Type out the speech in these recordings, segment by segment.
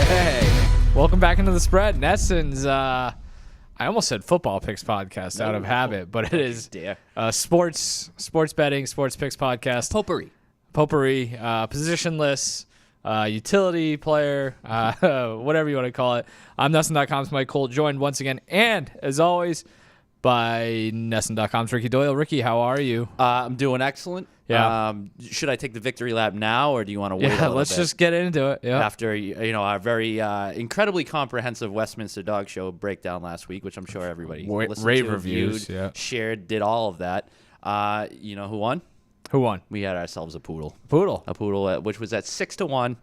Hey, welcome back into the spread. NESN's, I almost said football picks podcast out of habit, but it is sports betting, sports picks podcast. Potpourri, positionless, utility player, whatever you want to call it. I'm NESN.com's Mike Cole, joined once again, and as always, by NESN.com's Ricky Doyle. Ricky, how are you? I'm doing excellent. Yeah. Should I take the victory lap now, or do you want to wait a little bit? Let's just get into it. Yeah. After our very incredibly comprehensive Westminster Dog Show breakdown last week, which I'm sure everybody listened rave to, reviews, viewed, shared, did all of that. You know who won? Who won? We had ourselves a poodle. Poodle. A poodle, which was at 6-1.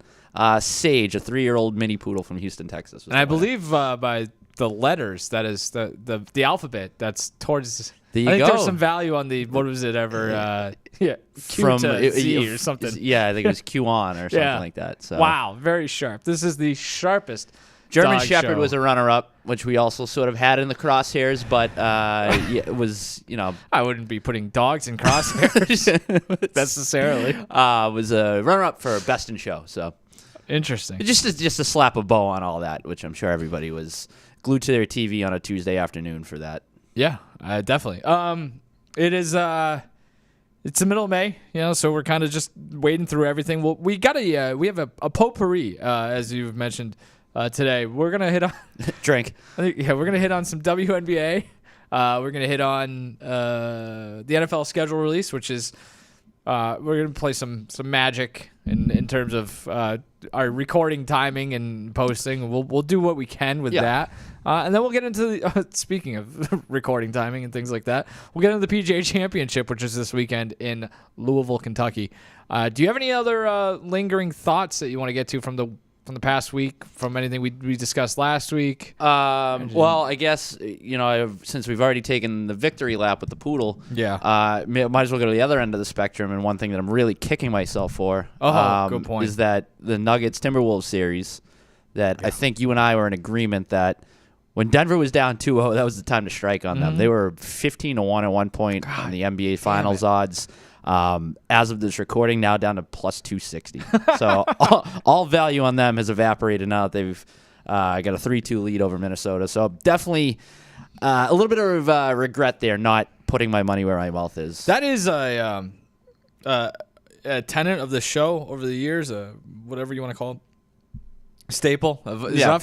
Sage, a 3-year-old mini poodle from Houston, Texas. And I believe by the letters, that is the alphabet, that's towards... There you I think go. there's some value on the, what was it ever? Q from to Z or something. Yeah, I think it was Q on or something like that. So. Wow, very sharp. This is the sharpest German dog Shepherd show. was a runner-up, which we also sort of had in the crosshairs, but it was, I wouldn't be putting dogs in crosshairs necessarily. Was a runner-up for Best in Show. So interesting. Just to slap a bow on all that, which I'm sure everybody was glued to their TV on a Tuesday afternoon for that. Yeah, definitely. It is. It's the middle of May, so we're kind of just wading through everything. Well, we have a potpourri, as you've mentioned today. We're gonna hit on drink. we're gonna hit on some WNBA. We're gonna hit on the NFL schedule release, which is we're gonna play some magic in terms of our recording timing and posting. We'll do what we can with that. And then we'll get into speaking of recording timing and things like that, we'll get into the PGA Championship, which is this weekend in Louisville, Kentucky. Do you have any other lingering thoughts that you want to get to from the past week, from anything we discussed last week? Well, I guess, since we've already taken the victory lap with the poodle, might as well go to the other end of the spectrum. And one thing that I'm really kicking myself for good point. is that the Nuggets-Timberwolves series, that I think you and I were in agreement that when Denver was down 2-0, that was the time to strike on them. They were 15-1 at one point on the NBA Finals odds. As of this recording, now down to plus 260. So all value on them has evaporated now that they've got a 3-2 lead over Minnesota. So definitely a little bit of regret there, not putting my money where my mouth is. That is a tenet of the show over the years, whatever you want to call it. Staple of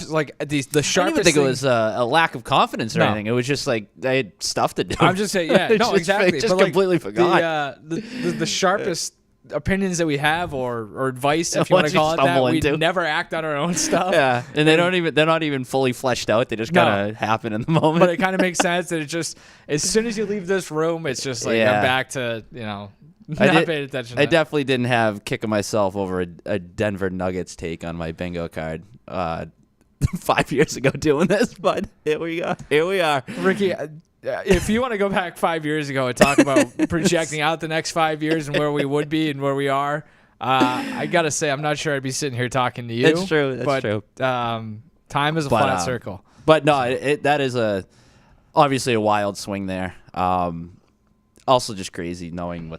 like the sharpest. I don't even think it was a lack of confidence or anything. It was just like they had stuff to do. I'm just saying, exactly. Just completely forgot. The sharpest opinions that we have or advice, if you want to call it that, we never act on our own stuff. Yeah, and they're not even fully fleshed out. They just kind of happen in the moment. But it kind of makes sense that it just, as soon as you leave this room, it's just like I'm back to not paying attention. I definitely didn't have kicking myself over a Denver Nuggets take on my bingo card 5 years ago doing this, but here we are. Ricky, if you want to go back 5 years ago and talk about projecting out the next 5 years and where we would be and where we are, I gotta say I'm not sure I'd be sitting here talking to you. It's true. That's true. Time is a flat circle. But no, that is obviously a wild swing there. Also just crazy knowing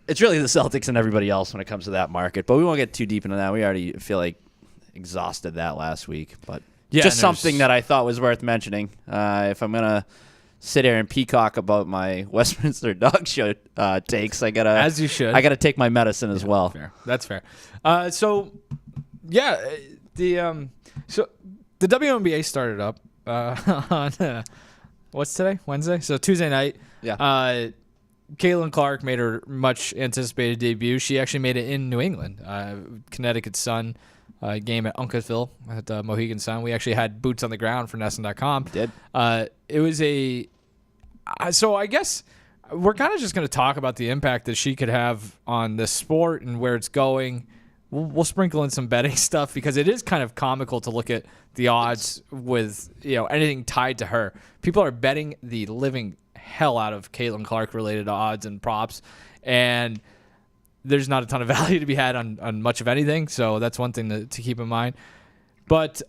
it's really the Celtics and everybody else when it comes to that market. But we won't get too deep into that. We already feel like exhausted that last week. But just something that I thought was worth mentioning. If I'm going to sit here and peacock about my Westminster Dog Show takes, I gotta, as you should, I got to take my medicine as well. Fair. That's fair. So the WNBA started up on what's today? Wednesday? So Tuesday night. Yeah. Caitlin Clark made her much anticipated debut. She actually made it in New England, Connecticut Sun game at Uncasville at Mohegan Sun. We actually had boots on the ground for NESN.com. We did. It was so I guess we're kind of just going to talk about the impact that she could have on the sport and where it's going. We'll sprinkle in some betting stuff because it is kind of comical to look at the odds with anything tied to her. People are betting the living hell out of Caitlin Clark related odds and props, and there's not a ton of value to be had on much of anything. So that's one thing to keep in mind. But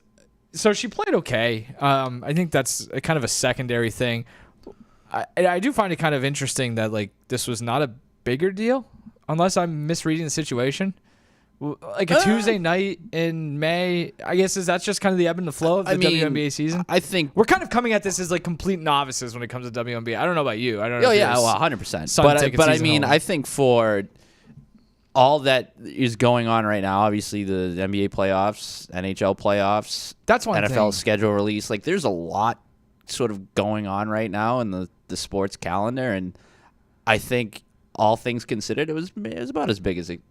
so she played okay. I think that's kind of a secondary thing. I do find it kind of interesting that this was not a bigger deal, unless I'm misreading the situation. Like a Tuesday night in May, I guess, is that just kind of the ebb and the flow of the WNBA season? I think we're kind of coming at this as like complete novices when it comes to WNBA. I don't know about you. I don't know. Oh yeah, well, 100%. But I mean, I think for all that is going on right now, obviously the NBA playoffs, NHL playoffs, that's one NFL schedule release. Like, there's a lot sort of going on right now in the sports calendar, and I think all things considered, it was about as big as it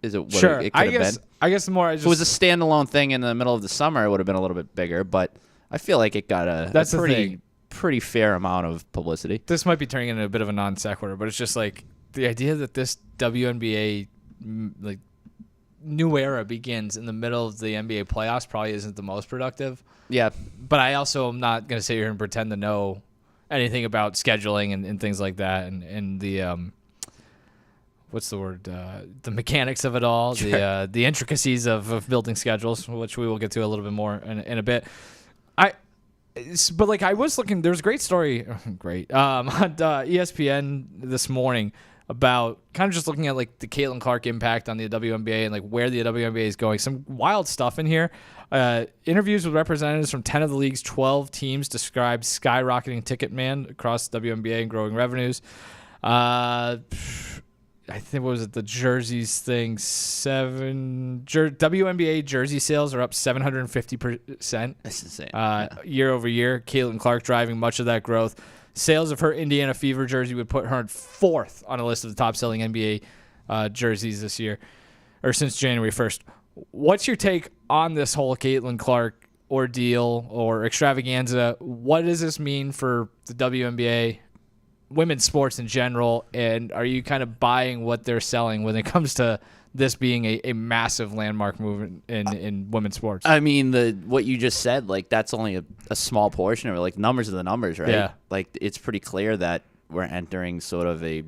what sure. it could have been. I guess the more if it was a standalone thing in the middle of the summer, it would have been a little bit bigger. But I feel like it got a pretty fair amount of publicity. This might be turning into a bit of a non sequitur, but it's just like the idea that this WNBA like new era begins in the middle of the NBA playoffs probably isn't the most productive. Yeah, but I also am not going to sit here and pretend to know anything about scheduling and things like that, and the what's the word? The mechanics of it all, sure. The intricacies of building schedules, which we will get to a little bit more in a bit. But like I was looking, there was a great story, on ESPN this morning about kind of just looking at like the Caitlin Clark impact on the WNBA and like where the WNBA is going. Some wild stuff in here. Interviews with representatives from 10 of the league's 12 teams describe skyrocketing ticket demand across the WNBA and growing revenues. I think, what was it, the jerseys thing? WNBA jersey sales are up 750%. That's insane. Year over year. Caitlin Clark driving much of that growth. Sales of her Indiana Fever jersey would put her in 4th on a list of the top-selling NBA jerseys this year, or since January 1st. What's your take on this whole Caitlin Clark ordeal or extravaganza? What does this mean for the WNBA, women's sports in general, and are you kind of buying what they're selling when it comes to this being a massive landmark movement in women's sports? I mean, what you just said, like, that's only a small portion of it. Like, numbers are the numbers, right? Yeah. Like, it's pretty clear that we're entering sort of a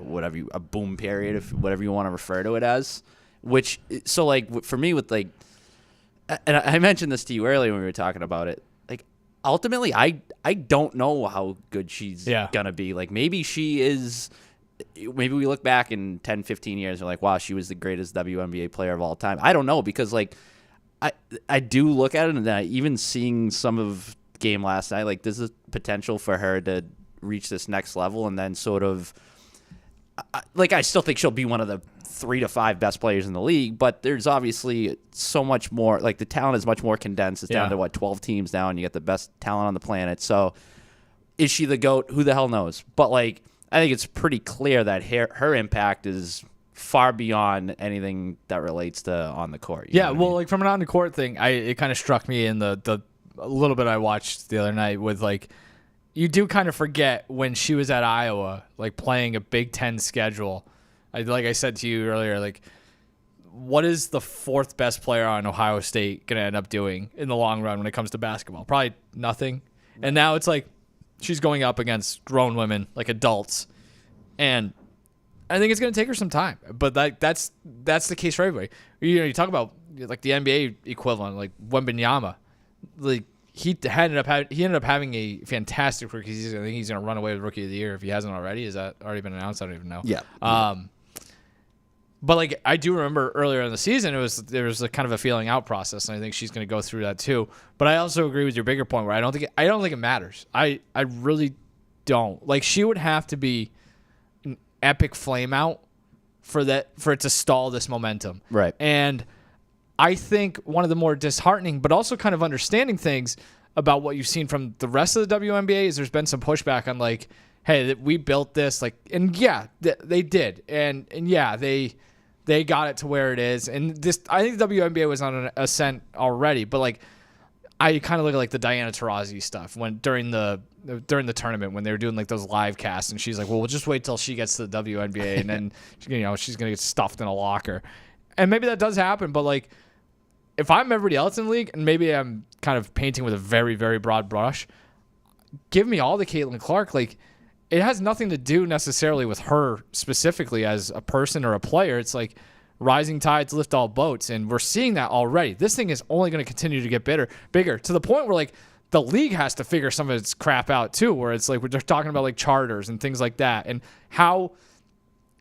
boom period, if whatever you want to refer to it as. Which, so like, for me with like, and I mentioned this to you earlier when we were talking about it. Like, ultimately, I don't know how good she's gonna be. Like, maybe she is. Maybe we look back in 10, 15 years and we're like, wow, she was the greatest WNBA player of all time. I don't know, because like I do look at it, and even seeing some of the game last night, like, there's a potential for her to reach this next level, and then sort of like, I still think she'll be one of the 3 to 5 best players in the league, but there's obviously so much more. Like, the talent is much more condensed. It's down to 12 teams now, and you get the best talent on the planet. So is she the GOAT? Who the hell knows? But like, I think it's pretty clear that her impact is far beyond anything that relates to on the court. Yeah, well, like, from an on the court thing, it kind of struck me in the a little bit I watched the other night with, like, you do kind of forget when she was at Iowa, like, playing a Big Ten schedule. Like I said to you earlier, like, what is the 4th best player on Ohio State going to end up doing in the long run when it comes to basketball? Probably nothing. And now it's like she's going up against grown women, like adults. And I think it's going to take her some time. But that's the case for everybody. You talk about like the NBA equivalent, like Wembanyama. Like, he ended up having a fantastic rookie season. I think he's going to run away with Rookie of the Year if he hasn't already. Is that already been announced? I don't even know. Yeah. But like, I do remember earlier in the season, there was a kind of a feeling out process, and I think she's going to go through that too. But I also agree with your bigger point where I don't think it matters. I really don't. Like, she would have to be an epic flame out for it to stall this momentum. Right. And I think one of the more disheartening but also kind of understanding things about what you've seen from the rest of the WNBA is there's been some pushback on, like, hey, we built this, like, and yeah, they did, and yeah, they got it to where it is, and this, I think the WNBA was on an ascent already, but like, I kind of look at like the Diana Taurasi stuff when during the tournament when they were doing like those live casts, and she's like, well, we'll just wait till she gets to the WNBA, and then she's gonna get stuffed in a locker, and maybe that does happen, but like, if I'm everybody else in the league, and maybe I'm kind of painting with a very, very broad brush, give me all the Caitlin Clark. Like, it has nothing to do necessarily with her specifically as a person or a player. It's like rising tides lift all boats, and we're seeing that already. This thing is only going to continue to get bigger to the point where like the league has to figure some of its crap out too, where it's like we're just talking about like charters and things like that, and how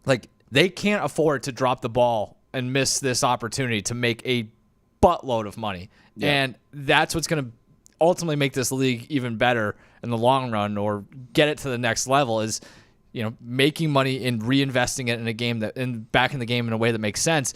like they can't afford to drop the ball and miss this opportunity to make a buttload of money. Yeah. And that's what's going to ultimately make this league even better in the long run, or get it to the next level, is, making money and reinvesting it in a game back in the game in a way that makes sense.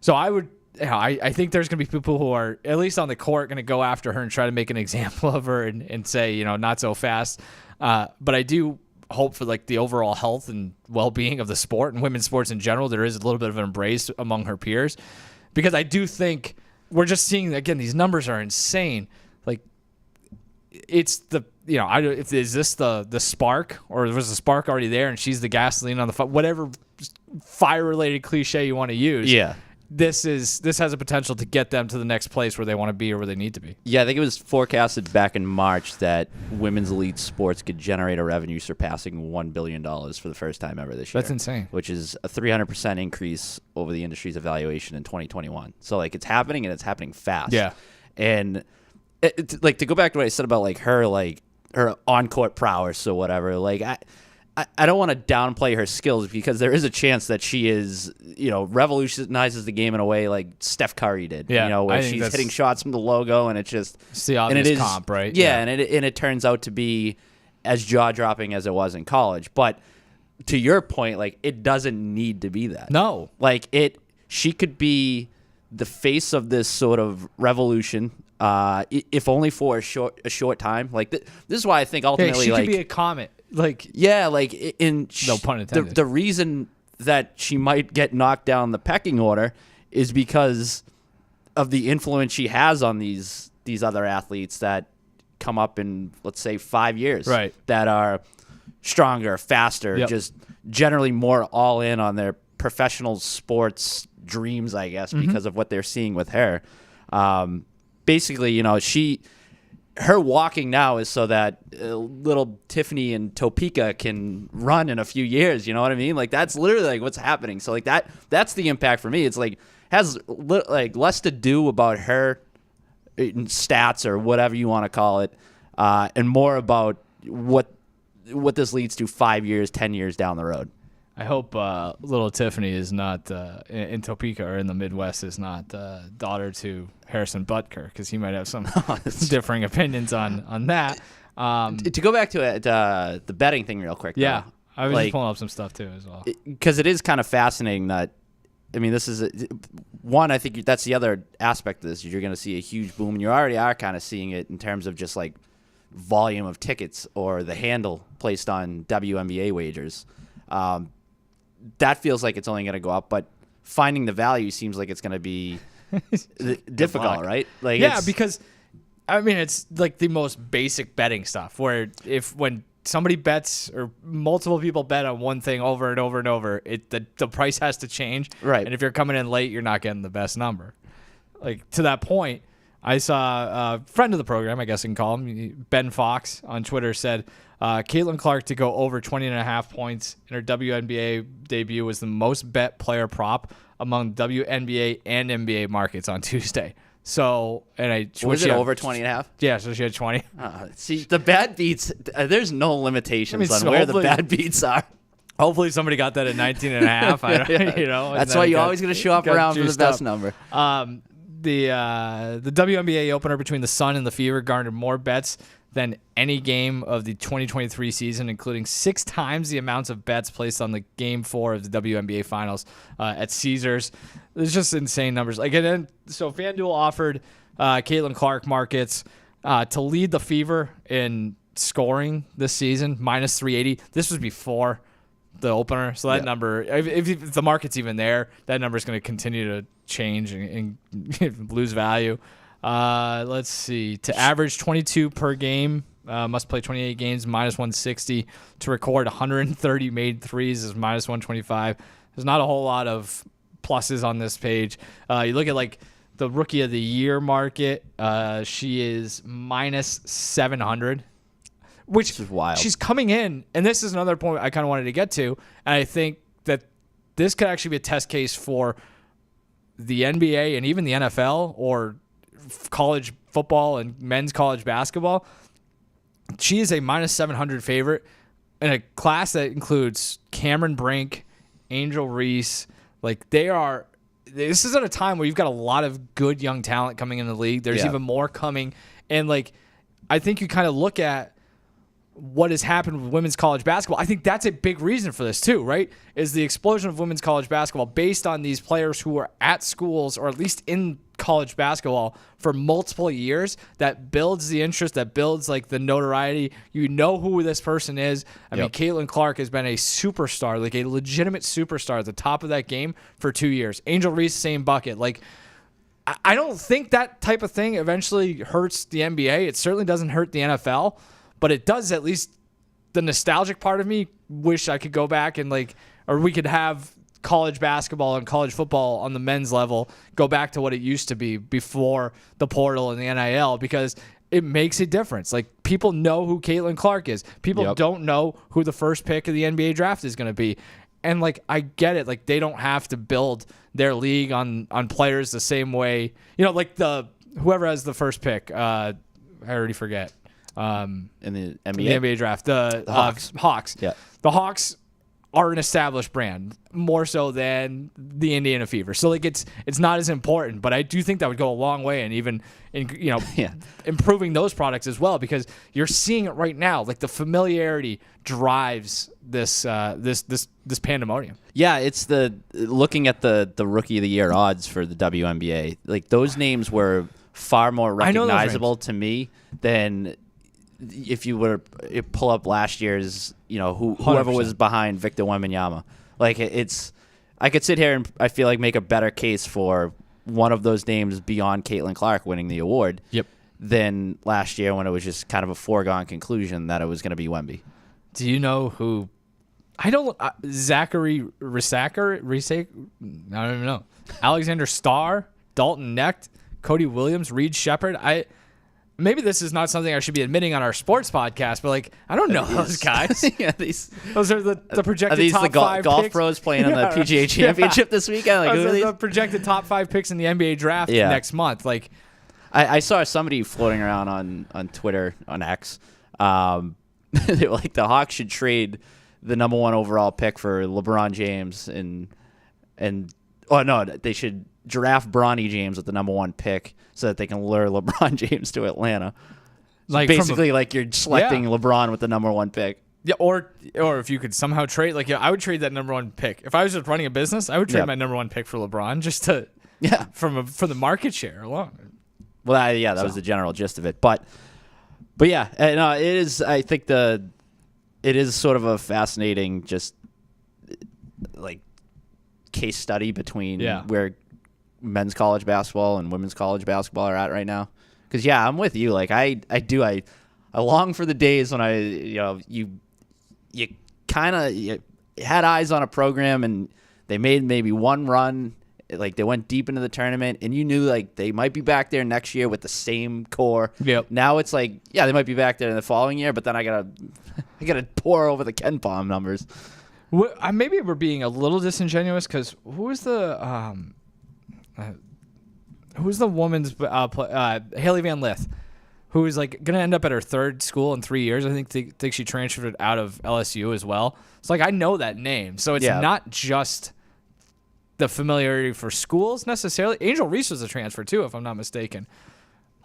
So I think there's going to be people who are, at least on the court, going to go after her and try to make an example of her and say, not so fast. But I do hope for the overall health and well-being of the sport and women's sports in general, there is a little bit of an embrace among her peers, because I do think we're just seeing, again, these numbers are insane. It's the, is this the spark, or was the spark already there and she's the gasoline on the fire? Whatever fire-related cliche you want to use. Yeah. This has a potential to get them to the next place where they want to be or where they need to be. Yeah, I think it was forecasted back in March that women's elite sports could generate a revenue surpassing $1 billion for the first time ever this year. That's insane. Which is a 300% increase over the industry's evaluation in 2021. So, it's happening, and it's happening fast. Yeah. And, to go back to what I said about, her on-court prowess or whatever, I don't want to downplay her skills, because there is a chance that she is, revolutionizes the game in a way like Steph Curry did. Yeah, where she's hitting shots from the logo, and it's the obvious comp, right? Yeah, and it turns out to be as jaw-dropping as it was in college. But to your point, it doesn't need to be that. No, she could be the face of this sort of revolution. If only for a short time. This is why I think ultimately, she could be a comet. No pun intended. The reason that she might get knocked down the pecking order is because of the influence she has on these other athletes that come up in, let's say, 5 years, right? That are stronger, faster, just generally more all in on their professional sports dreams, I guess, because of what they're seeing with her. Basically, her walking now is so that little Tiffany and Topeka can run in a few years. You know what I mean? That's literally what's happening. So that's the impact for me. It's has less to do about her stats or whatever you want to call it, and more about what this leads to 5 years, 10 years down the road. I hope little Tiffany is not in Topeka or in the Midwest is not daughter to Harrison Butker, because he might have some differing opinions on that. To go back to the betting thing real quick. Yeah, though, I was just pulling up some stuff too as well. Because it is kind of fascinating that, this is one. I think that's the other aspect of this. You're going to see a huge boom, and you already are kind of seeing it in terms of just volume of tickets or the handle placed on WNBA wagers. That feels like it's only going to go up, but finding the value seems like it's going to be difficult, right? Because it's the most basic betting stuff, where when somebody bets or multiple people bet on one thing over and over and over, the price has to change, right? And if you're coming in late, you're not getting the best number. To that point, I saw a friend of the program, I guess you can call him, Ben Fox on Twitter, said Caitlin Clark to go over 20.5 points in her WNBA debut was the most bet player prop among WNBA and NBA markets on Tuesday. So, was it over 20.5? Yeah, so she had 20. See, the bad beats, there's no limitations on where the bad beats are. Hopefully somebody got that at 19.5. That's why you always going to shop around for the best number. The WNBA opener between the Sun and the Fever garnered more bets than any game of the 2023 season, including 6 times the amounts of bets placed on the Game 4 of the WNBA Finals at Caesars. It's just insane numbers. So FanDuel offered Caitlin Clark markets to lead the Fever in scoring this season, minus 380. This was before the opener, so that number, if the market's even there, that number is going to continue to change and lose value. Let's see. To average 22 per game, must play 28 games, minus 160. To record 130 made threes is minus 125. There's not a whole lot of pluses on this page. You look at the Rookie of the Year market. She is minus 700. Which is wild. She's coming in, and this is another point I kind of wanted to get to, and I think that this could actually be a test case for the NBA and even the NFL or college football and men's college basketball. She is a minus 700 favorite in a class that includes Cameron Brink, Angel Reese. this is at a time where you've got a lot of good young talent coming in the league. There's even more coming. And, like, I think you kind of look at what has happened with women's college basketball. I think that's a big reason for this too, right? Is the explosion of women's college basketball based on these players who are at schools or at least in college basketball for multiple years. That builds the interest, that builds like the notoriety. You know who this person is. I mean, Caitlin Clark has been a superstar, like a legitimate superstar at the top of that game for 2 years. Angel Reese, same bucket. Like, I don't think that type of thing eventually hurts the NBA. It certainly doesn't hurt the NFL. But it does, at least the nostalgic part of me, wish I could go back and or we could have college basketball and college football on the men's level go back to what it used to be before the portal and the NIL, because it makes a difference. Like, people know who Caitlin Clark is. People don't know who the first pick of the NBA draft is going to be. And, like, I get it. Like, they don't have to build their league on players the same way. You know, like whoever has the first pick, I already forget. In the NBA? The NBA draft. The Hawks. Hawks. Yeah. The Hawks are an established brand, more so than the Indiana Fever. So, like, it's not as important, but I do think that would go a long way, and even improving those products as well, because you're seeing it right now. Like, the familiarity drives this pandemonium. Yeah, it's looking at the rookie of the year odds for the WNBA. Like, those names were far more recognizable to me than if you were to pull up last year's, whoever 100%. was behind Victor Wembanyama. Like, I could sit here and I feel like make a better case for one of those names beyond Caitlin Clark winning the award than last year, when it was just kind of a foregone conclusion that it was going to be Wemby. Do you know who? I don't. Zachary Risaker? I don't even know. Alexander Starr, Dalton Knecht, Cody Williams, Reed Shepard. Maybe this is not something I should be admitting on our sports podcast, but, like, I don't know those guys. Those are the projected are these top the five golf picks? pros playing on the PGA Championship this weekend? Like, Those are the projected top 5 picks in the NBA draft next month. Like, I saw somebody floating around on Twitter, on X. They were like, the Hawks should trade the number 1 overall pick for LeBron James they should draft Bronny James with the number 1 pick so that they can lure LeBron James to Atlanta. Like, basically, you're selecting LeBron with the number 1 pick. Yeah, or if you could somehow trade, I would trade that number 1 pick. If I was just running a business, I would trade my number 1 pick for LeBron just to for the market share alone. Well, that was the general gist of it. But yeah, it is. I think it is sort of a fascinating case study between where men's college basketball and women's college basketball are at right now. Because I'm with you. Like, I long for the days when you kind of had eyes on a program and they made maybe one run, like they went deep into the tournament, and you knew like they might be back there next year with the same core. Yep. Now it's like, they might be back there in the following year, but then I gotta pour over the Ken Palm numbers. Maybe we're being a little disingenuous, because who's the woman's Haley Van Lith, who is like going to end up at her 3rd school in 3 years. I think she transferred out of LSU as well. It's like, I know that name. So it's not just the familiarity for schools necessarily. Angel Reese was a transfer too, if I'm not mistaken.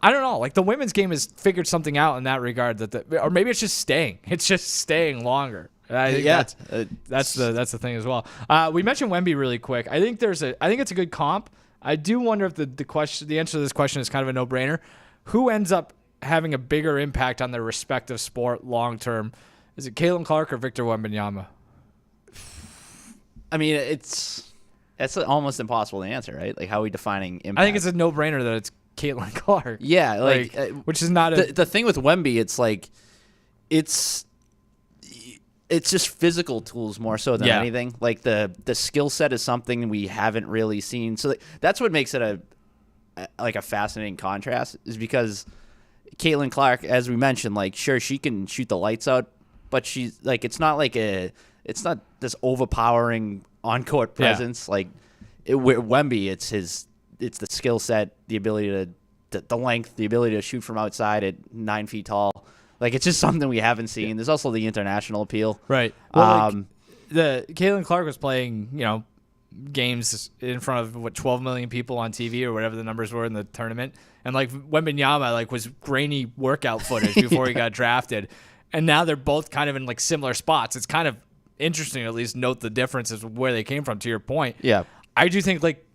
I don't know. Like, the women's game has figured something out in that regard, or maybe it's just staying. It's just staying longer. I think that's the thing as well. We mentioned Wemby really quick. I think it's a good comp. I do wonder if the answer to this question is kind of a no-brainer. Who ends up having a bigger impact on their respective sport long term? Is it Caitlin Clark or Victor Wembanyama? I mean, it's almost impossible to answer, right? Like, how are we defining impact? I think it's a no-brainer that it's Caitlin Clark. Yeah, which is not the thing with Wemby. It's like it's just physical tools more so than anything. Like, the skill set is something we haven't really seen. So that's what makes it a fascinating contrast, is because Caitlin Clark, as we mentioned, like, sure, she can shoot the lights out, but she's like, it's not this overpowering on-court presence. Like, with Wemby, it's the skill set, the ability the length, the ability to shoot from outside at 9 feet tall. Like, it's just something we haven't seen. There's also the international appeal. Right. Well, the Caitlin Clark was playing, games in front of 12 million people on TV or whatever the numbers were in the tournament. And like Wembanyama like was grainy workout footage before he got drafted. And now they're both kind of in like similar spots. It's kind of interesting to at least note the differences of where they came from, to your point. Yeah. I do think like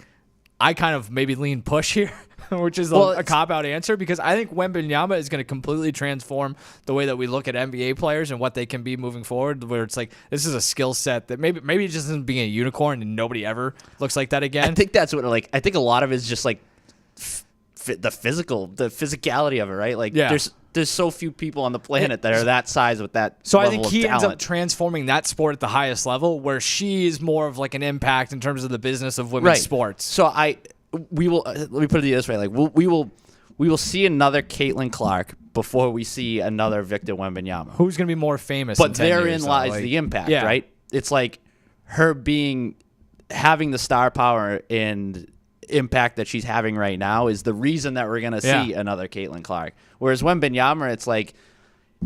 I kind of maybe lean push here, which is a cop-out answer, because I think Wembanyama is going to completely transform the way that we look at NBA players and what they can be moving forward, where it's like this is a skill set that maybe it just isn't being a unicorn and nobody ever looks like that again. I think that's what I think a lot of it is just like the physicality of it, right? Like there's so few people on the planet that are that size with that so level I think of he talent. ends up transforming that sport at the highest level, where she is more of like an impact in terms of the business of women's sports. So we will let me put it this way, like we will see another Caitlin Clark before we see another Victor Wembanyama. Who's going to be more famous? But in 10 therein years, lies the impact, right? It's like her having the star power and impact that she's having right now is the reason that we're going to see another Caitlin Clark. Whereas Wembanyama, it's like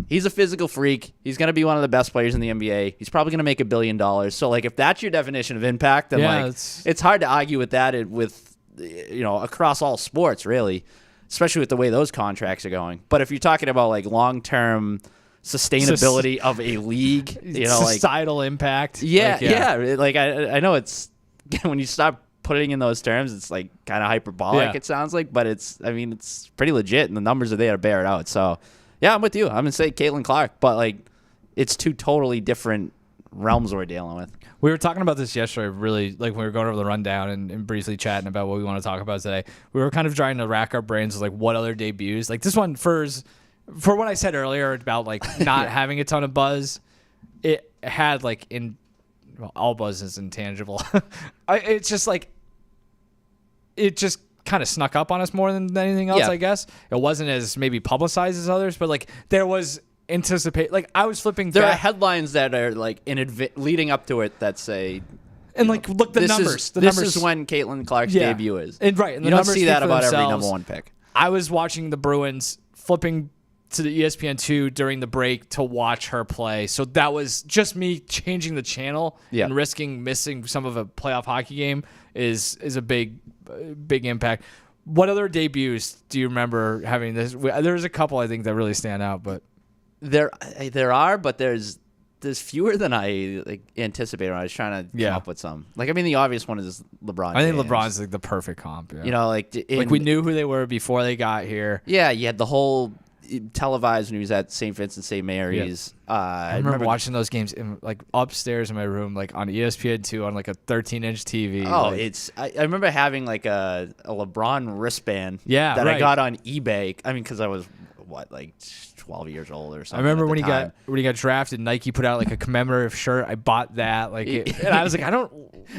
he's a physical freak. He's going to be one of the best players in the NBA. He's probably going to make $1 billion. So like if that's your definition of impact, then it's hard to argue with that across all sports, really, especially with the way those contracts are going. But if you're talking about like long-term sustainability of a league, societal impact. Like I know it's when you stop putting in those terms, it's like kind of hyperbolic. It sounds like, but it's pretty legit, and the numbers are there to bear it out. So yeah, I'm with you. I'm gonna say Caitlin Clark, but like it's two totally different realms we're dealing with. We were talking about this yesterday, really, like when we were going over the rundown and briefly chatting about what we want to talk about today. We were kind of trying to rack our brains with like what other debuts. Like this one, for what I said earlier about like not having a ton of buzz, it had like all buzz is intangible. It's just like it just kind of snuck up on us more than anything else. I guess it wasn't as maybe publicized as others, but like there was. Like I was flipping. There are headlines that are like leading up to it that say, and like look the numbers. This is when Caitlin Clark's debut is, and you don't see that about every number one pick. I was watching the Bruins, flipping to the ESPN2 during the break to watch her play. So that was just me changing the channel and risking missing some of a playoff hockey game is a big impact. What other debuts do you remember having this? There's a couple I think that really stand out, but. There are, but there's fewer than I anticipated when I was trying to come up with some. Like, I mean, the obvious one is LeBron. I think James. LeBron's like the perfect comp. Yeah. You know, like we knew who they were before they got here. Yeah, you had the whole televised when he was at St. Vincent St. Mary's. Yeah. I remember watching those games like upstairs in my room, like on ESPN2 on like a 13-inch TV. Oh, I remember having like a LeBron wristband. That I got on eBay. I mean, because I was 12 years old or something. I remember when he got drafted, Nike put out like a commemorative shirt. I bought that, and I was like, I don't.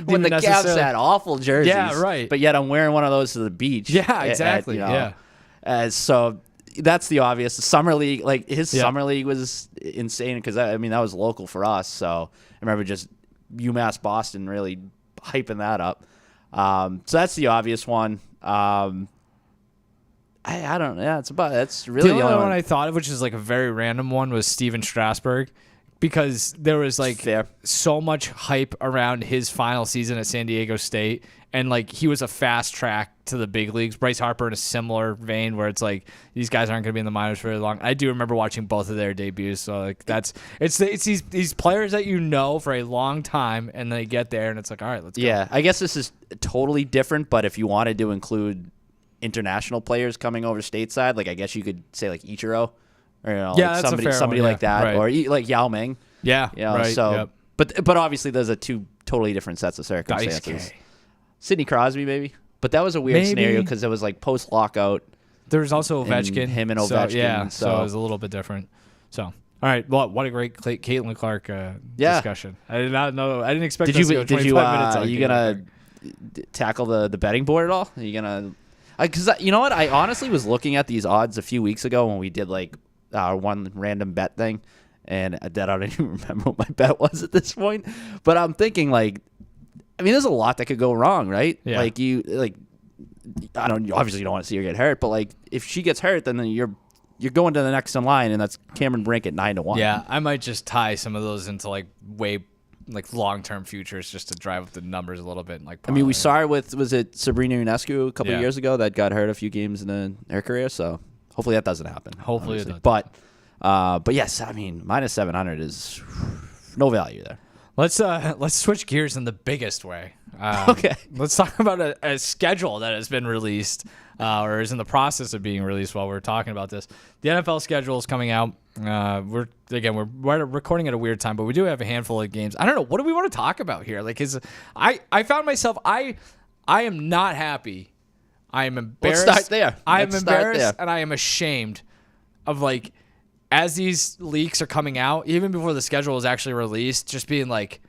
When the Cavs had awful jerseys, but yet I'm wearing one of those to the beach. Yeah, exactly. So that's the obvious. The summer league, like his summer league was insane because that was local for us. So I remember just UMass Boston really hyping that up. So that's the obvious one. I don't know. Yeah, that's really the only one I thought of, which is like a very random one, was Steven Strasburg, because there was like so much hype around his final season at San Diego State, and like he was a fast track to the big leagues. Bryce Harper in a similar vein, where it's like these guys aren't going to be in the minors for very long. I do remember watching both of their debuts, so like it's these players that you know for a long time, and they get there, and it's like, all right, let's go. Yeah, I guess this is totally different, but if you wanted to include international players coming over stateside, like I guess you could say like Ichiro, or like somebody like that, or like Yao Ming. But obviously those are two totally different sets of circumstances. Sidney Crosby maybe, but that was a weird scenario because it was like post lockout. There was also Ovechkin, him and Ovechkin. So it was a little bit different. So all right, well, what a great Caitlin Clark discussion. I did not know. I didn't expect. Did you 25 minutes? Are you gonna tackle the betting board at all? Are you gonna? Because you know what, I honestly was looking at these odds a few weeks ago when we did like our one random bet thing, and I don't even remember what my bet was at this point. But I'm thinking there's a lot that could go wrong, right? Yeah. Obviously you don't want to see her get hurt, but like if she gets hurt, then you're going to the next in line, and that's Cameron Brink at 9-1. Yeah, I might just tie some of those into like way like long-term futures just to drive up the numbers a little bit. And like, I mean, we saw it with, was it Sabrina Ionescu a couple of Yeah. years ago that got hurt a few games in her career? So hopefully that doesn't happen. Hopefully it obviously. doesn't. But yes, I mean, minus 700 is no value there. Let's switch gears in the biggest way. Okay. Let's talk about a schedule that has been released or is in the process of being released while we're talking about this. The NFL schedule is coming out. We're recording at a weird time, but we do have a handful of games. I don't know. What do we want to talk about here? Like, I found myself, I am not happy. I am embarrassed. Let's start there. I am Let's start embarrassed there. and I am ashamed of, like, as these leaks are coming out, even before the schedule is actually released, just being like,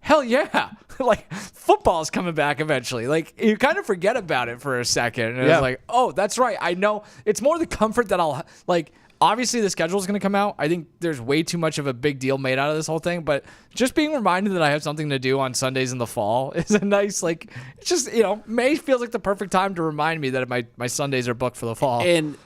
hell yeah. Like, football's coming back eventually. Like, you kind of forget about it for a second. And it's like, oh, that's right. I know. It's more the comfort that I'll, like, obviously the schedule is going to come out. I think there's way too much of a big deal made out of this whole thing. But just being reminded that I have something to do on Sundays in the fall is a nice, like, it's just, May feels like the perfect time to remind me that my Sundays are booked for the fall. And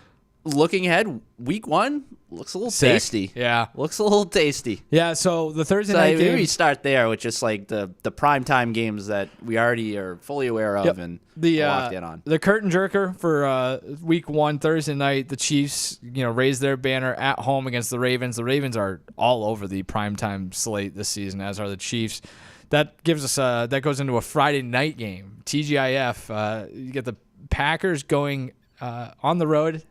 looking ahead, week 1 looks a little tasty. Yeah. Looks a little tasty. Yeah, so the Thursday So night maybe game. we start there with just like the primetime games that we already are fully aware of and locked in on. The curtain jerker for week 1 Thursday night, the Chiefs, raise their banner at home against the Ravens. The Ravens are all over the primetime slate this season, as are the Chiefs. That gives us that goes into a Friday night game. TGIF. You get the Packers going on the road,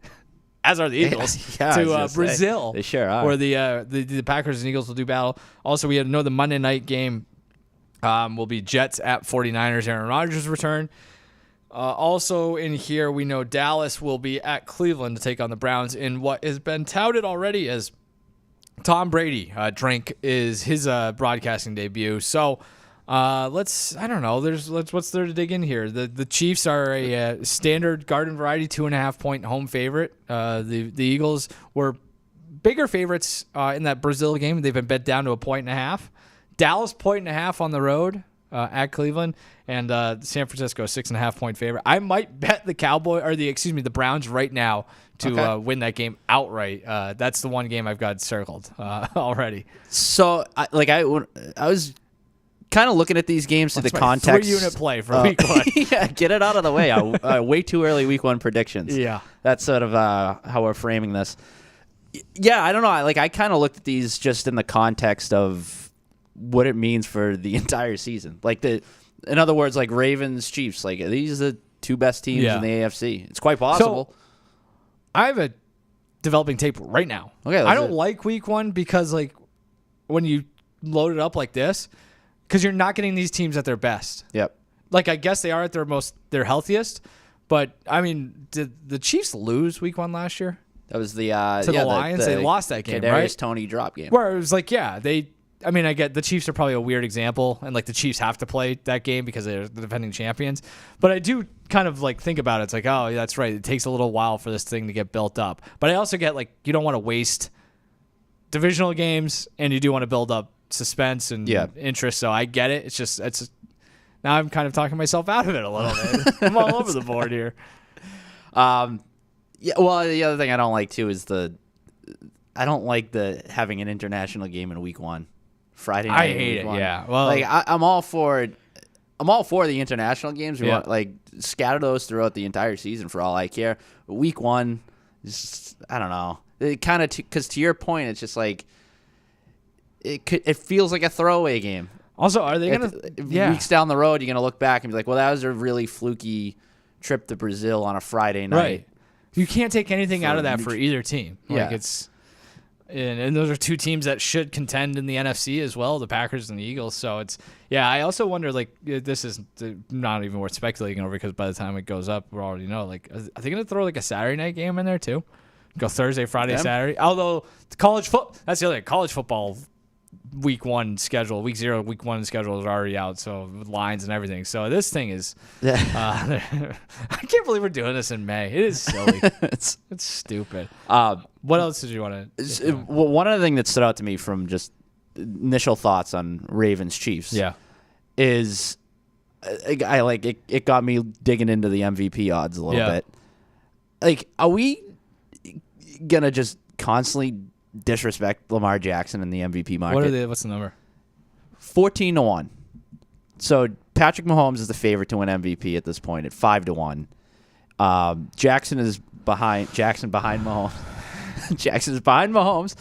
as are the Eagles, to Brazil. They sure are. Where the Packers and Eagles will do battle. Also, we know the Monday night game will be Jets at 49ers. Aaron Rodgers return. Also in here, we know Dallas will be at Cleveland to take on the Browns in what has been touted already as Tom Brady drink is his broadcasting debut. So what's there to dig in here? The Chiefs are a standard garden variety 2.5 point home favorite. The Eagles were bigger favorites in that Brazil game. They've been bet down to 1.5. Dallas 1.5 on the road at Cleveland, and San Francisco 6.5 point favorite. I might bet the Browns right now to win that game outright. That's the one game I've got circled already. So I was kind of looking at these games to the context. 3-unit play for week 1. Yeah, get it out of the way. Way too early week 1 predictions. Yeah. That's sort of how we're framing this. Yeah, I don't know. I kind of looked at these just in the context of what it means for the entire season. In other words, like Ravens, Chiefs, like these are the two best teams in the AFC. It's quite possible. So, I have a developing tape right now. Okay, I don't like week 1 because, like, when you load it up like this, because you're not getting these teams at their best. Yep. Like, I guess they are at their healthiest, but I mean, did the Chiefs lose week 1 last year? That was the the Lions. They lost that game, Kadarius right? Toney drop game. Where it was like, I get the Chiefs are probably a weird example, and like the Chiefs have to play that game because they're the defending champions. But I do kind of like think about it. It's like, oh, that's right. It takes a little while for this thing to get built up. But I also get like you don't want to waste divisional games, and you do want to build up suspense and interest. So I get it. It's now I'm kind of talking myself out of it a little bit. I'm all over the board here. Yeah. Well, the other thing I don't like too is I don't like having an international game in week 1. Friday night. I hate it. 1. Yeah. Well, like I'm all for it. I'm all for the international games. We want scatter those throughout the entire season for all I care. But week 1, I don't know. It kind of because to your point, it's just like it feels like a throwaway game. Also, are they gonna weeks down the road? You're gonna look back and be like, well, that was a really fluky trip to Brazil on a Friday night. Right. You can't take anything out of that for either team. Like it's. And those are two teams that should contend in the NFC as well, the Packers and the Eagles. So I also wonder, like, this is not even worth speculating over because by the time it goes up, we already know. Like, are they going to throw like a Saturday night game in there too? Go Thursday, Friday, Saturday. Although that's the other thing. College football week 1 schedule, week 0, week 1 schedule is already out. So with lines and everything. So this thing is, I can't believe we're doing this in May. It is silly. It's stupid. What else did you want to? Well, one other thing that stood out to me from just initial thoughts on Ravens Chiefs, is I like it. It got me digging into the MVP odds a little bit. Like, are we gonna just constantly disrespect Lamar Jackson in the MVP market? What's the number? 14-1. So Patrick Mahomes is the favorite to win MVP at this point at 5-1. Jackson behind Mahomes. Jackson is behind Mahomes.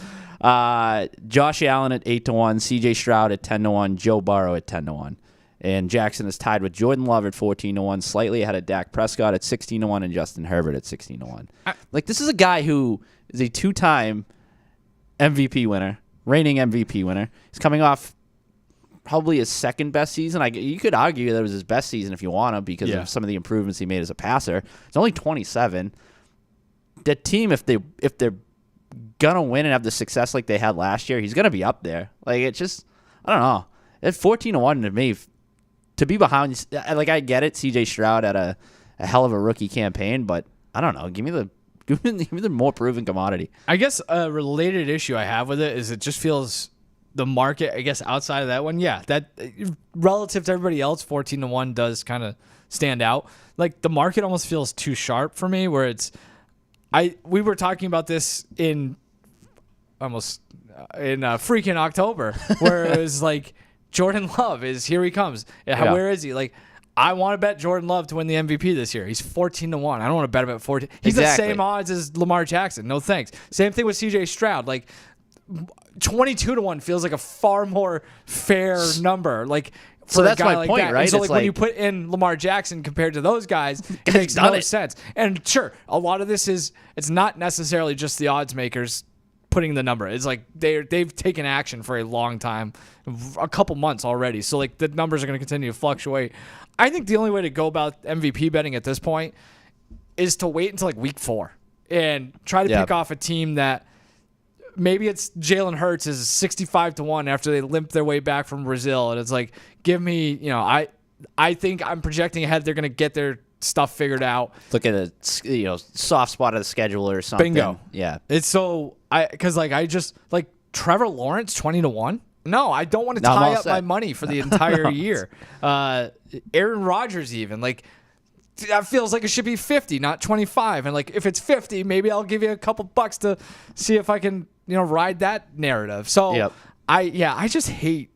Josh Allen at 8-1. C.J. Stroud at 10-1. Joe Burrow at 10-1. And Jackson is tied with Jordan Love at 14-1, slightly ahead of Dak Prescott at 16-1, and Justin Herbert at 16-1. Like, this is a guy who is a 2-time MVP winner, reigning MVP winner. He's coming off probably his second best season. You could argue that it was his best season if you want to, because of some of the improvements he made as a passer. It's only 27. The team, if they're gonna win and have the success like they had last year, he's gonna be up there. Like, it just, I don't know. At 14-1 to me, to be behind, like, I get it. C.J. Stroud had a hell of a rookie campaign, but I don't know. Give me the more proven commodity. I guess a related issue I have with it is it just feels the market, I guess, outside of that one, that relative to everybody else, 14-1 does kind of stand out. Like, the market almost feels too sharp for me, where we were talking about this in freaking October, where it was like, Jordan Love here he comes. Where is he? Like, I want to bet Jordan Love to win the MVP this year. He's 14-1. I don't want to bet him at 14. He's the same odds as Lamar Jackson. No thanks. Same thing with C.J. Stroud. Like, 22-1 feels like a far more fair number. Like, so that's my point, right? And so, like, when you put in Lamar Jackson compared to those guys, it makes no sense. And sure, a lot of this it's not necessarily just the odds makers putting the number. It's like they've taken action for a long time, a couple months already. So, like, the numbers are going to continue to fluctuate. I think the only way to go about MVP betting at this point is to wait until, like, week 4 and try to pick off a team that maybe it's Jalen Hurts is 65-1 after they limp their way back from Brazil, and it's like, give me, I think I'm projecting ahead. They're going to get their stuff figured out. Look at a soft spot of the schedule or something. Bingo. Yeah. It's so because I just like Trevor Lawrence 20-1. No, I don't want to tie up my money for the entire year. Aaron Rodgers even, like, that feels like it should be 50, not 25. And, like, if it's 50, maybe I'll give you a couple bucks to see if I can, ride that narrative. So I just hate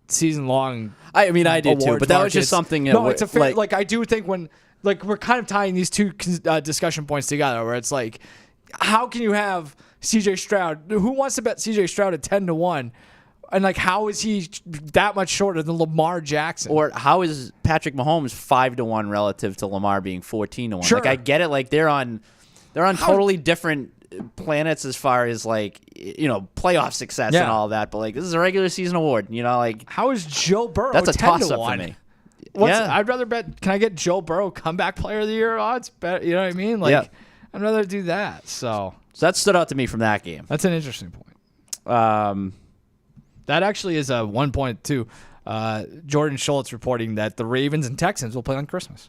season long. I mean, I did too, but that was just something. No, it's a fair. Like, I do think when, like, we're kind of tying these two discussion points together, where it's like, how can you have C.J. Stroud? Who wants to bet C.J. Stroud at 10-1? And, like, how is he that much shorter than Lamar Jackson? Or how is Patrick Mahomes 5-1 relative to Lamar being 14-1? Sure. Like, I get it. Like, they're on totally different planets as far as, like, playoff success and all that. But, like, this is a regular season award. Like, how is Joe Burrow? That's a toss-up for me. I'd rather bet. Can I get Joe Burrow comeback player of the year odds? You know what I mean? Like, I'd rather do that. So that stood out to me from that game. That's an interesting point. That actually is a 1 point too. Jordan Schultz reporting that the Ravens and Texans will play on Christmas.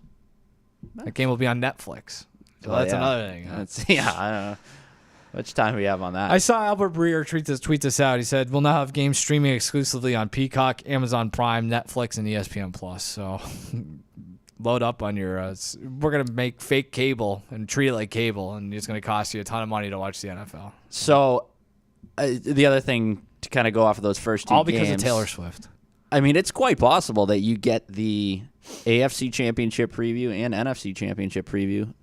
That game will be on Netflix. So that's another thing. Huh? I don't know. Which time do we have on that? I saw Albert Breer tweet this out. He said, we'll now have games streaming exclusively on Peacock, Amazon Prime, Netflix, and ESPN+. So load up on your we're going to make fake cable and treat it like cable, and it's going to cost you a ton of money to watch the NFL. So the other thing to kind of go off of those first two games. All because of Taylor Swift. I mean, it's quite possible that you get the AFC Championship preview and NFC Championship preview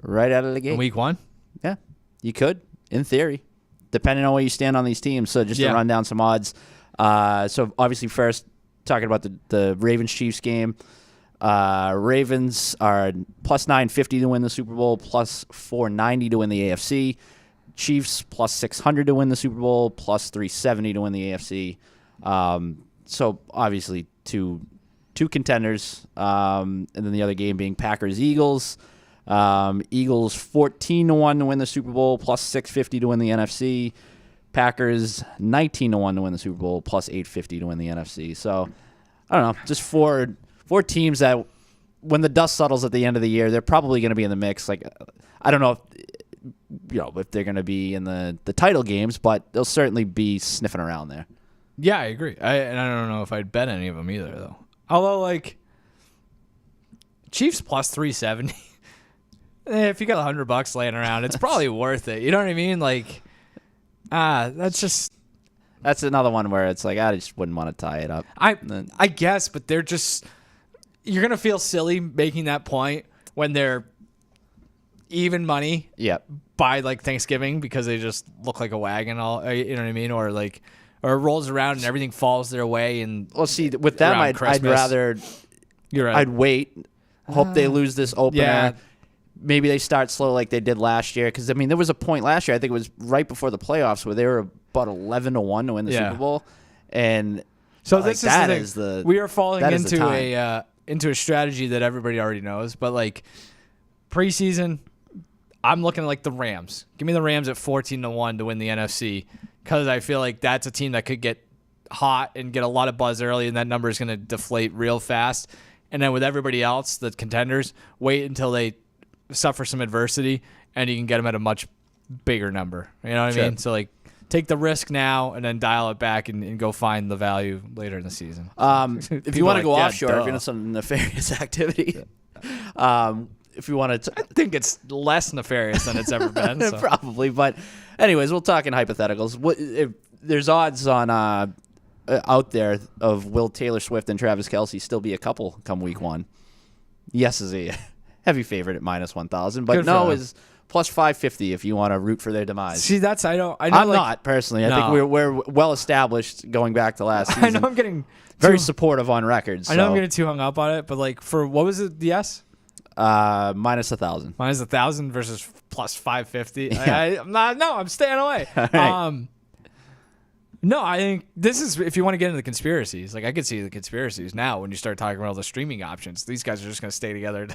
right out of the gate. In week 1? Yeah, you could, in theory, depending on where you stand on these teams. So just to run down some odds. So obviously first, talking about the Ravens-Chiefs game. Ravens are plus 950 to win the Super Bowl, plus 490 to win the AFC. Chiefs plus 600 to win the Super Bowl, plus 370 to win the AFC. So obviously two contenders, and then the other game being Packers-Eagles. Eagles 14-1 to win the Super Bowl, plus 650 to win the NFC. Packers 19-1 to win the Super Bowl, plus 850 to win the NFC. So I don't know, just four teams that when the dust settles at the end of the year, they're probably going to be in the mix. Like, I don't know if they're going to be in the title games, but they'll certainly be sniffing around there. Yeah, I agree. And I don't know if I'd bet any of them either, though. Although, like, Chiefs plus 370. If you got $100 laying around, it's probably worth it. You know what I mean? Like, that's just. That's another one where it's like I just wouldn't want to tie it up. I guess, but they're just you're gonna feel silly making that point when they're even money. Yep. By like Thanksgiving because they just look like a wagon, all you know what I mean, or it rolls around and everything falls their way. And well, see, with them, I'd rather. You're right. I'd wait, hope they lose this opener. Yeah. Maybe they start slow like they did last year. Because I mean, there was a point last year. I think it was right before the playoffs where they were about 11-1 to win the Super Bowl, and so like, this is the thing. We are falling into a strategy that everybody already knows, but like preseason. I'm looking at like the Rams. Give me the Rams at 14-1 to win the NFC because I feel like that's a team that could get hot and get a lot of buzz early, and that number is going to deflate real fast. And then with everybody else, the contenders, wait until they suffer some adversity, and you can get them at a much bigger number. You know what I mean? So like take the risk now and then dial it back and go find the value later in the season. If you want to go offshore, if you're in some nefarious activity, if you want to, I think it's less nefarious than it's ever been. So. Probably, but anyways, we'll talk in hypotheticals. If there's odds on out there of will Taylor Swift and Travis Kelce still be a couple come week 1? Yes is a heavy favorite at -1,000, but no is +550 if you want to root for their demise. See, that's I'm not personally. I think we're well established going back to last season. I know I'm getting very supportive on record. So. I know I'm getting too hung up on it, but like for what was it? Yes. -1,000. -1,000 versus +550. Yeah. I'm staying away. Right. No, I think this is if you want to get into the conspiracies. Like I could see the conspiracies now when you start talking about all the streaming options. These guys are just going to stay together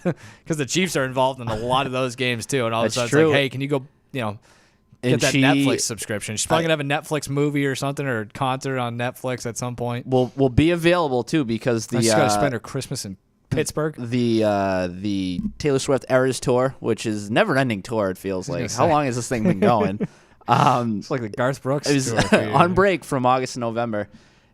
because the Chiefs are involved in a lot of those games too. And all of a sudden, it's like, hey, can you go? Get that Netflix subscription. She's probably gonna have a Netflix movie or something or a concert on Netflix at some point. Will be available too because she's got to spend her Christmas in Pittsburgh. The Taylor Swift Eras Tour, which is never-ending tour, it feels like. How long has this thing been going? It's like the Garth Brooks tour. On break from August to November.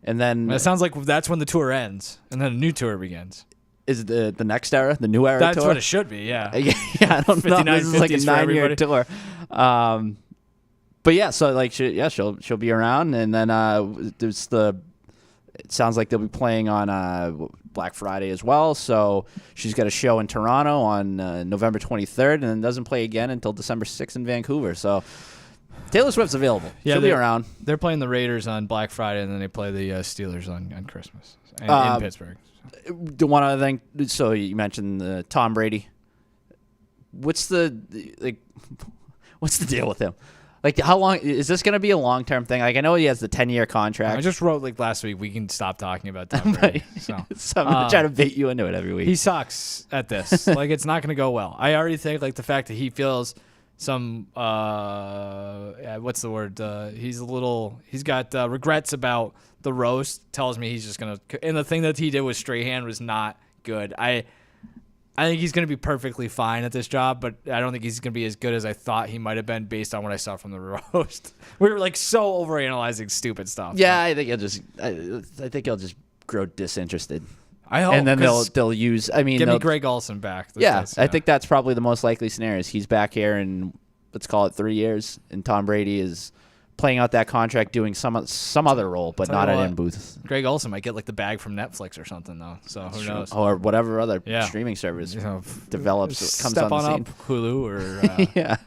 And then... It sounds like that's when the tour ends, and then a new tour begins. Is it the next era, the new era tour? That's what it should be, yeah. Yeah, I don't know. This is like a 9-year tour. But yeah, so like she'll be around, and then there's it sounds like they'll be playing on Black Friday as well. So she's got a show in Toronto on November 23rd, and then doesn't play again until December 6th in Vancouver. So Taylor Swift's available. Yeah, she'll be around. They're playing the Raiders on Black Friday, and then they play the Steelers on Christmas in Pittsburgh. The one other thing. So you mentioned Tom Brady. What's the deal with him? Like, how long is this going to be a long-term thing? Like, I know he has the 10-year contract. I just wrote last week we can stop talking about Tom Brady. So I'm going to try to bait you into it every week. He sucks at this. Like, it's not going to go well. I already think, like, the fact that he feels some, what's the word? He's got regrets about the roast. Tells me he's just going to, and the thing that he did with Strahan was not good. I think he's going to be perfectly fine at this job, but I don't think he's going to be as good as I thought he might have been based on what I saw from the roast. We were like so overanalyzing stupid stuff. Yeah, I think he'll just grow disinterested. I hope. And then they'll use. I mean, give me Greg Olsen back. I think that's probably the most likely scenario. He's back here in, let's call it 3 years, and Tom Brady is playing out that contract, doing some other role, but not an in booth. Greg Olsen might get like the bag from Netflix or something though. So who knows? Or whatever other streaming service develops, comes on the scene. Up Hulu or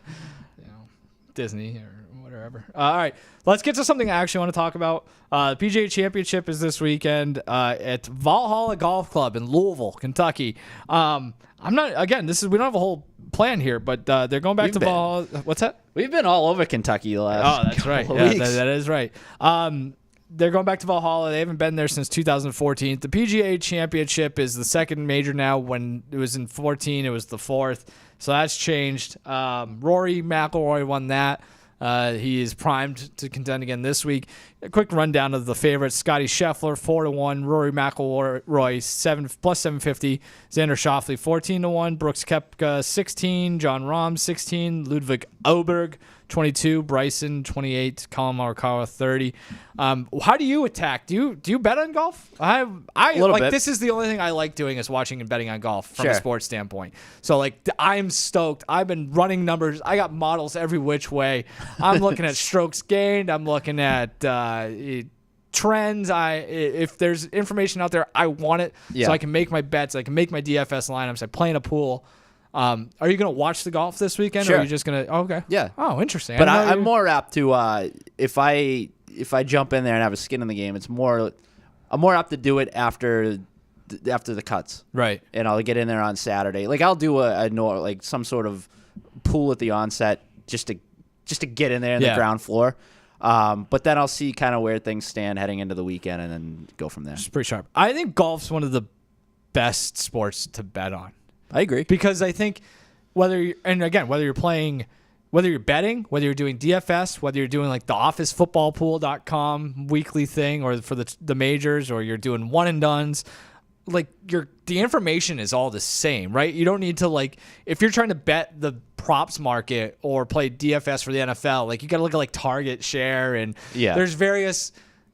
Disney or whatever. All right, let's get to something I actually want to talk about. The PGA Championship is this weekend at Valhalla Golf Club in Louisville, Kentucky. We don't have a whole plan here, but they're going back to Valhalla. What's that? We've been all over Kentucky the last. Oh, that's right. Yeah, that is right. They're going back to Valhalla. They haven't been there since 2014. The PGA Championship is the second major now. When it was in 2014, it was the fourth. So that's changed. Rory McIlroy won that. He is primed to contend again this week. A quick rundown of the favorites: Scotty Scheffler 4-1, Rory McIlroy +750, Xander Schauffele 14-1, Brooks Koepka 16, John Rahm 16, Ludwig Oberg 22, Bryson 28, Colin Morikawa 30. How do you attack? Do you bet on golf? I little bit. This is the only thing I like doing is watching and betting on golf from a Sure. sports standpoint. So like I'm stoked. I've been running numbers. I got models every which way. I'm looking at strokes gained. I'm looking at trends. If there's information out there, I want it so I can make my bets. I can make my DFS lineups. I play in a pool. Are you going to watch the golf this weekend? Sure. Or are you just going to? Oh, okay. Yeah. Oh, interesting. But I'm more apt to if I jump in there and have a skin in the game, I'm more apt to do it after the cuts. Right. And I'll get in there on Saturday. Like I'll do like some sort of pool at the onset just to get in there in the ground floor. But then I'll see kind of where things stand heading into the weekend and then go from there. It's pretty sharp. I think golf's one of the best sports to bet on. I agree. Because I think whether you're betting, whether you're doing DFS, whether you're doing like the officefootballpool.com weekly thing or for the majors, or you're doing one and dones, like the information is all the same, right? You don't need to like, if you're trying to bet the props market or play DFS for the NFL, like you got to look at like target share and there's various,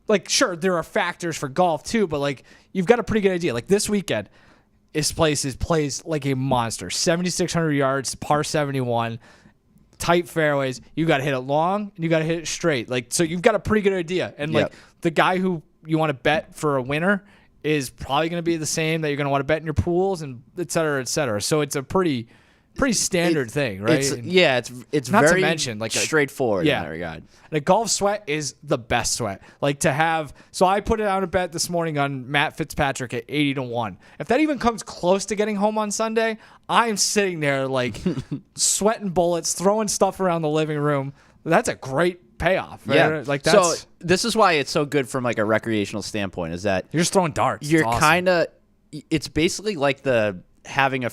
like, sure, there are factors for golf too, but like you've got a pretty good idea. Like this weekend, this place plays like a monster, 7,600 yards, par 71, tight fairways. You got to hit it long and you got to hit it straight. Like, so you've got a pretty good idea. And like the guy who you want to bet for a winner is probably going to be the same that you're going to want to bet in your pools and et cetera, et cetera. So it's a pretty standard thing, right? It's not very to mention like straightforward in that regard. The golf sweat is the best sweat. Like to have, so I put it out a bet this morning on Matt Fitzpatrick at 80-1. If that even comes close to getting home on Sunday, I'm sitting there like sweating bullets, throwing stuff around the living room. That's a great payoff. Right? Yeah. Like that's, so this is why it's so good from like a recreational standpoint is that you're just throwing darts. You're awesome. kind of, it's basically like having a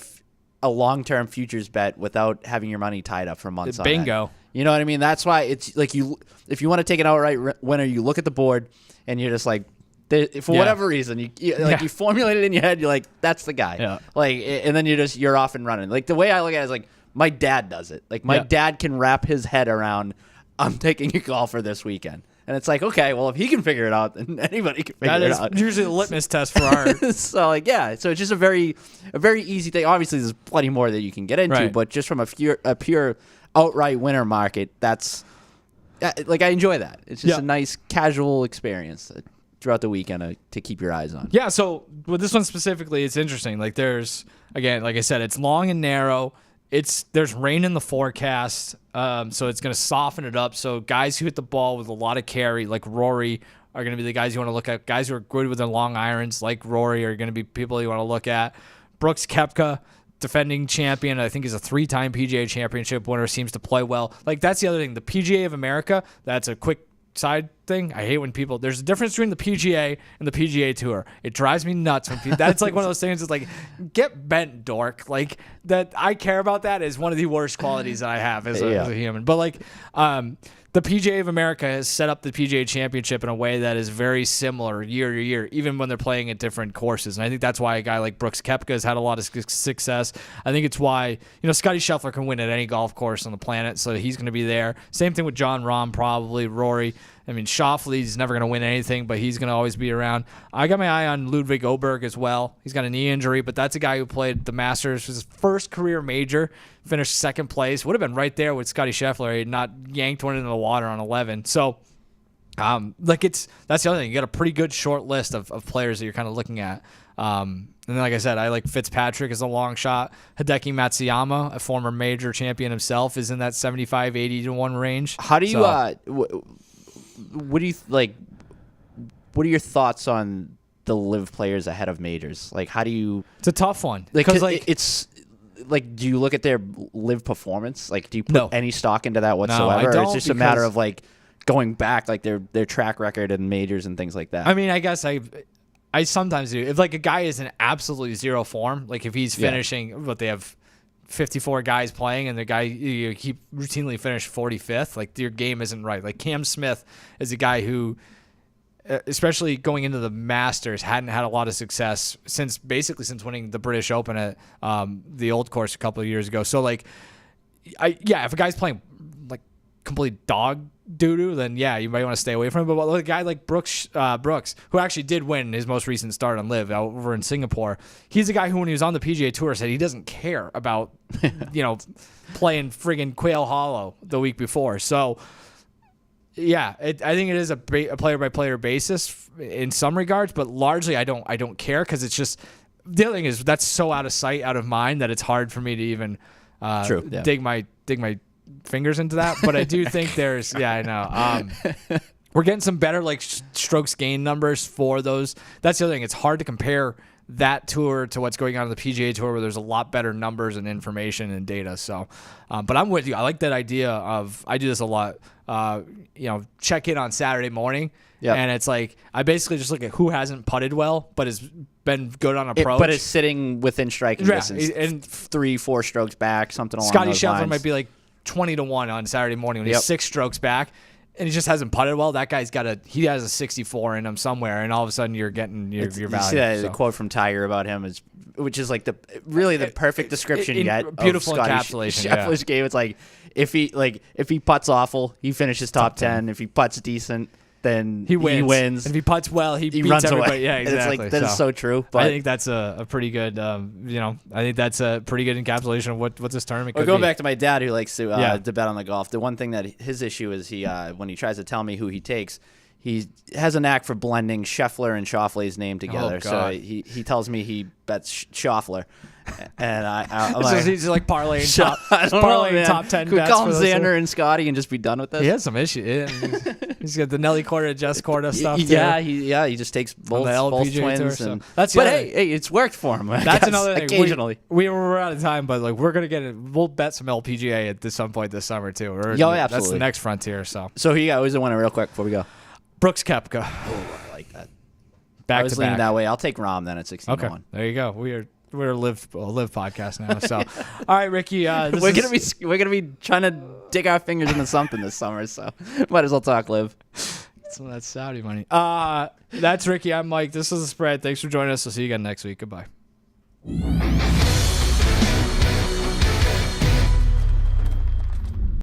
long-term futures bet without having your money tied up for months. Bingo. On end. You know what I mean? That's why it's like if you want to take an outright winner, you look at the board and you're just like, for whatever reason, you formulate it in your head. You're like, that's the guy. Yeah. Like, and then you're off and running. Like the way I look at it is like my dad does it. Like my dad can wrap his head around, I'm taking a golfer this weekend. And it's like, okay, well, if he can figure it out, then anybody can figure it out. That is usually the litmus test for our. So, like, so it's just a very easy thing. Obviously, there's plenty more that you can get into, but just from a pure outright winner market, that's like I enjoy that. It's just a nice casual experience throughout the weekend to keep your eyes on. Yeah. So with this one specifically, it's interesting. Like, there's again, like I said, it's long and narrow. There's rain in the forecast, so it's going to soften it up. So guys who hit the ball with a lot of carry, like Rory, are going to be the guys you want to look at. Guys who are good with their long irons, like Rory, are going to be people you want to look at. Brooks Koepka, defending champion, I think is a 3-time PGA Championship winner, seems to play well. Like that's the other thing. The PGA of America, that's a quick side thing. I hate when there's a difference between the PGA and the PGA Tour. It drives me nuts when people, that's like one of those things. It's like, get bent, dork. Like that, I care about that is one of the worst qualities that I have as a human. But like, the PGA of America has set up the PGA Championship in a way that is very similar year to year, even when they're playing at different courses. And I think that's why a guy like Brooks Koepka has had a lot of success. I think it's why, Scotty Scheffler can win at any golf course on the planet, so he's going to be there. Same thing with John Rahm, probably. Rory. I mean, Schauffele's never going to win anything, but he's going to always be around. I got my eye on Ludwig Oberg as well. He's got a knee injury, but that's a guy who played the Masters, his first career major, finished second place. Would have been right there with Scotty Scheffler. He had not yanked one into the water on 11. So, that's the other thing. You got a pretty good short list of players that you're kind of looking at. And then, like I said, I like Fitzpatrick as a long shot. Hideki Matsuyama, a former major champion himself, is in that 75, 80-1 range. How do you what do you like? What are your thoughts on the live players ahead of majors? Like, how do you? It's a tough one because it's like, do you look at their live performance? Like, do you put any stock into that whatsoever? No, I don't, or it's just a matter of like going back, like their track record in majors and things like that. I mean, I guess I sometimes do. If like a guy is in absolutely zero form, like if he's finishing, what they have 54 guys playing and the guy you keep routinely finish 45th, like your game isn't right. Like Cam Smith is a guy who, especially going into the Masters, hadn't had a lot of success since winning the British Open at the Old Course a couple of years ago. So like, if a guy's playing like complete dog doo-doo, then yeah, you might want to stay away from him. But a guy like Brooks, who actually did win his most recent start on Live over in Singapore, he's a guy who, when he was on the PGA Tour, said he doesn't care about, playing friggin' Quail Hollow the week before. So, yeah, I think it is a player-by-player basis in some regards, but largely I don't care, because it's just, the other thing is that's so out of sight, out of mind, that it's hard for me to even dig my fingers into that. But I do think there's I know we're getting some better like strokes gain numbers for those. That's the other thing, it's hard to compare that tour to what's going on the PGA Tour, where there's a lot better numbers and information and data. So but I'm with you. I like that idea of, I do this a lot, check in on Saturday morning. Yeah. And it's like, I basically just look at who hasn't putted well but has been good on approach, but is sitting within striking distance, and 3-4 strokes back, something along Scotty those Scheffler lines. might be like 20-1 on Saturday morning when he's 6 strokes back, and he just hasn't putted well. That guy's he has a 64 in him somewhere, and all of a sudden you're getting your value. You see that the quote from Tiger about him which is like the perfect description yet. Beautiful of encapsulation. Scheffler's game. It's like if he putts awful, he finishes top 10. If he putts decent, then he wins. And if he putts well, he beats runs everybody. away. Yeah, exactly. It's like, that is so true. But I think that's a pretty good, I think that's a pretty good encapsulation of what this tournament could be. Going back to my dad, who likes to bet on the golf, the one thing that his issue is, he when he tries to tell me who he takes, he has a knack for blending Scheffler and Schauffele's name together. So he tells me he bets Schauffler. And I'm so like, he's like parlaying top 10 Could we bets. call him Xander and Scotty and just be done with this? He has some issues. He's got the Nelly Corda, Jess Corda stuff. Yeah, he just takes both twins. Tour, so. But hey, it's worked for him. That's another thing. Occasionally, we're out of time, but like we're gonna get it. We'll bet some LPGA at some point this summer too. Absolutely. That's the next frontier. So who's the winner, real quick before we go? Brooks Koepka. Oh, I like that. Back I was to leaning back. that way. I'll take Rahm then at 16-1. Okay, there you go. We're a live podcast now. So, all right, Ricky. We're gonna be trying to dig our fingers into something this summer. So, might as well talk live. So that's Saudi money. That's Ricky. I'm Mike. This is The Spread. Thanks for joining us. We'll see you again next week. Goodbye.